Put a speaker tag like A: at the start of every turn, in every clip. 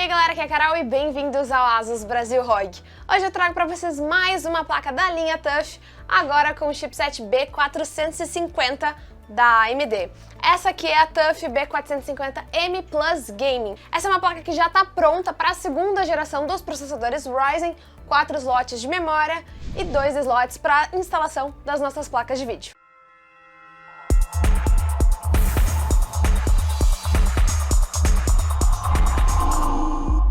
A: E aí galera, aqui é a Carol e bem-vindos ao Asus Brasil ROG. Hoje eu trago para vocês mais uma placa da linha TUF, agora com o chipset B450 da AMD. Essa aqui é a TUF B450M Plus Gaming. Essa é uma placa que já está pronta para a segunda geração dos processadores Ryzen, 4 slots de memória e 2 slots para instalação das nossas placas de vídeo.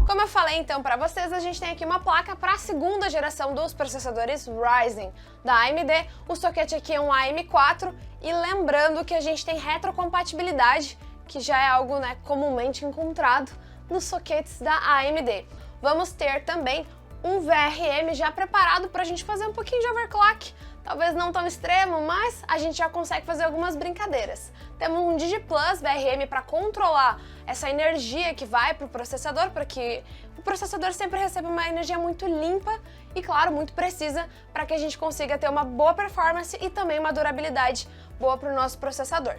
A: Como eu falei então para vocês, a gente tem aqui uma placa para a segunda geração dos processadores Ryzen da AMD. O socket aqui é um AM4 e lembrando que a gente tem retrocompatibilidade, que já é algo comumente encontrado nos sockets da AMD. Vamos ter também um VRM já preparado para a gente fazer um pouquinho de overclock. Talvez não tão extremo, mas a gente já consegue fazer algumas brincadeiras. Temos um DigiPlus VRM para controlar essa energia que vai para o processador, para que o processador sempre receba uma energia muito limpa e, claro, muito precisa, para que a gente consiga ter uma boa performance e também uma durabilidade boa para o nosso processador.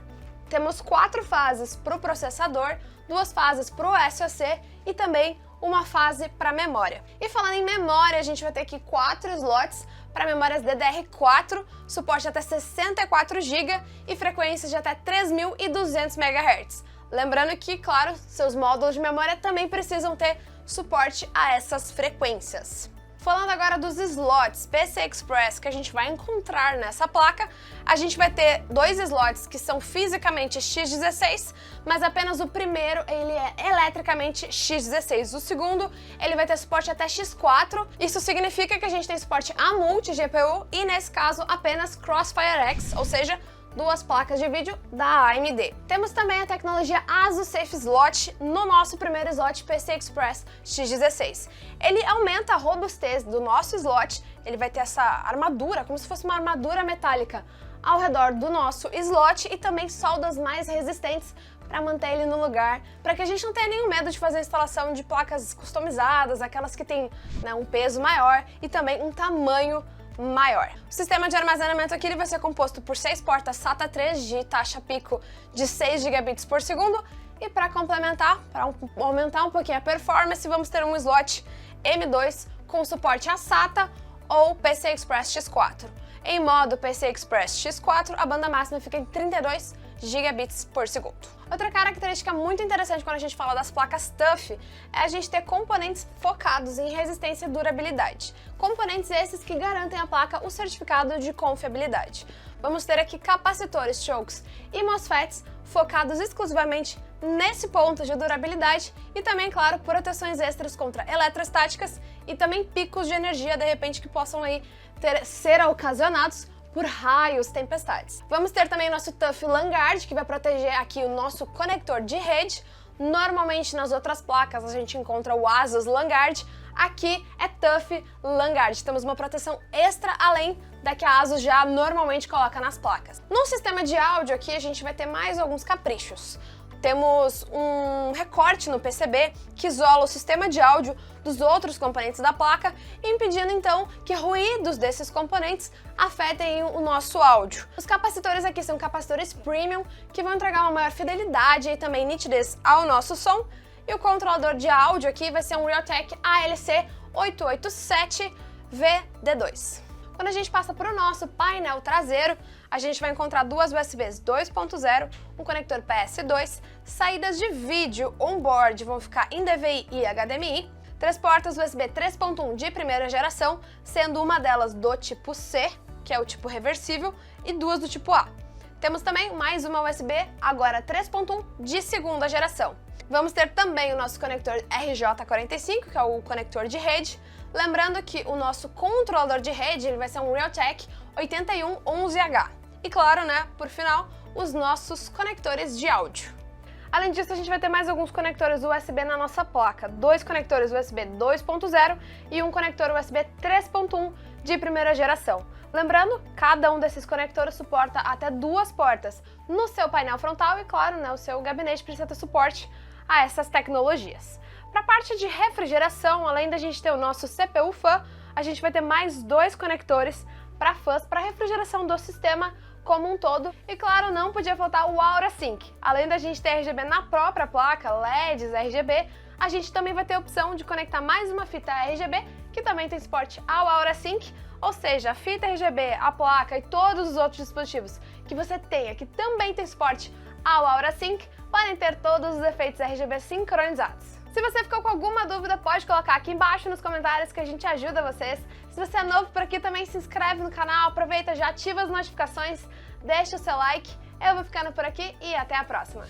A: Temos 4 fases para o processador, 2 fases para o SoC e também uma fase para memória. E falando em memória, a gente vai ter aqui 4 slots para memórias DDR4, suporte até 64 GB e frequências de até 3.200 MHz. Lembrando que, claro, seus módulos de memória também precisam ter suporte a essas frequências. Falando agora dos slots PCI Express que a gente vai encontrar nessa placa, a gente vai ter 2 slots que são fisicamente X16, mas apenas o primeiro ele é eletricamente X16. O segundo ele vai ter suporte até X4. Isso significa que a gente tem suporte a multi-GPU e nesse caso apenas Crossfire X, ou seja, 2 placas de vídeo da AMD. Temos também a tecnologia ASUS Safe Slot no nosso primeiro slot PCI Express X16. Ele aumenta a robustez do nosso slot, ele vai ter essa armadura, como se fosse uma armadura metálica ao redor do nosso slot e também soldas mais resistentes para manter ele no lugar, para que a gente não tenha nenhum medo de fazer a instalação de placas customizadas, aquelas que têm um peso maior e também um tamanho maior. O sistema de armazenamento aqui ele vai ser composto por 6 portas SATA 3 de taxa pico de 6 GB por segundo e para complementar, para aumentar um pouquinho a performance, vamos ter um slot M2 com suporte a SATA ou PCI Express X4. Em modo PCI Express X4, a banda máxima fica em 32 GB por segundo. Outra característica muito interessante quando a gente fala das placas TUF é a gente ter componentes focados em resistência e durabilidade. Componentes esses que garantem à placa o certificado de confiabilidade. Vamos ter aqui capacitores, chokes e MOSFETs focados exclusivamente nesse ponto de durabilidade e também, claro, proteções extras contra eletrostáticas e também picos de energia, de repente, que possam aí ser ocasionados por raios, tempestades. Vamos ter também o nosso TUF LANguard, que vai proteger aqui o nosso conector de rede. Normalmente nas outras placas a gente encontra o ASUS LANguard, aqui é TUF LANguard. Temos uma proteção extra além da que a ASUS já normalmente coloca nas placas. No sistema de áudio aqui a gente vai ter mais alguns caprichos. Temos um recorte no PCB que isola o sistema de áudio dos outros componentes da placa, impedindo então que ruídos desses componentes afetem o nosso áudio. Os capacitores aqui são capacitores premium que vão entregar uma maior fidelidade e também nitidez ao nosso som. E o controlador de áudio aqui vai ser um Realtek ALC887VD2. Quando a gente passa para o nosso painel traseiro, a gente vai encontrar 2 USBs 2.0, um conector PS2, saídas de vídeo on-board vão ficar em DVI e HDMI, 3 portas USB 3.1 de primeira geração, sendo uma delas do tipo C, que é o tipo reversível, e 2 do tipo A. Temos também mais uma USB, agora 3.1 de segunda geração. Vamos ter também o nosso conector RJ45, que é o conector de rede. Lembrando que o nosso controlador de rede ele vai ser um Realtek 8111H. E claro, por final, os nossos conectores de áudio. Além disso, a gente vai ter mais alguns conectores USB na nossa placa. 2 conectores USB 2.0 e um conector USB 3.1 de primeira geração. Lembrando, cada um desses conectores suporta até 2 portas no seu painel frontal e, claro, o seu gabinete precisa ter suporte a essas tecnologias. Para a parte de refrigeração, além da gente ter o nosso CPU fan, a gente vai ter mais 2 conectores para fãs para refrigeração do sistema como um todo. E claro, não podia faltar o Aura Sync. Além da gente ter RGB na própria placa, LEDs, RGB, a gente também vai ter a opção de conectar mais uma fita RGB, que também tem suporte ao Aura Sync, ou seja, a fita RGB, a placa e todos os outros dispositivos que você tenha, que também tem suporte ao Aura Sync, podem ter todos os efeitos RGB sincronizados. Se você ficou com alguma dúvida, pode colocar aqui embaixo nos comentários que a gente ajuda vocês. Se você é novo por aqui, também se inscreve no canal, aproveita, já ativa as notificações, deixa o seu like. Eu vou ficando por aqui e até a próxima!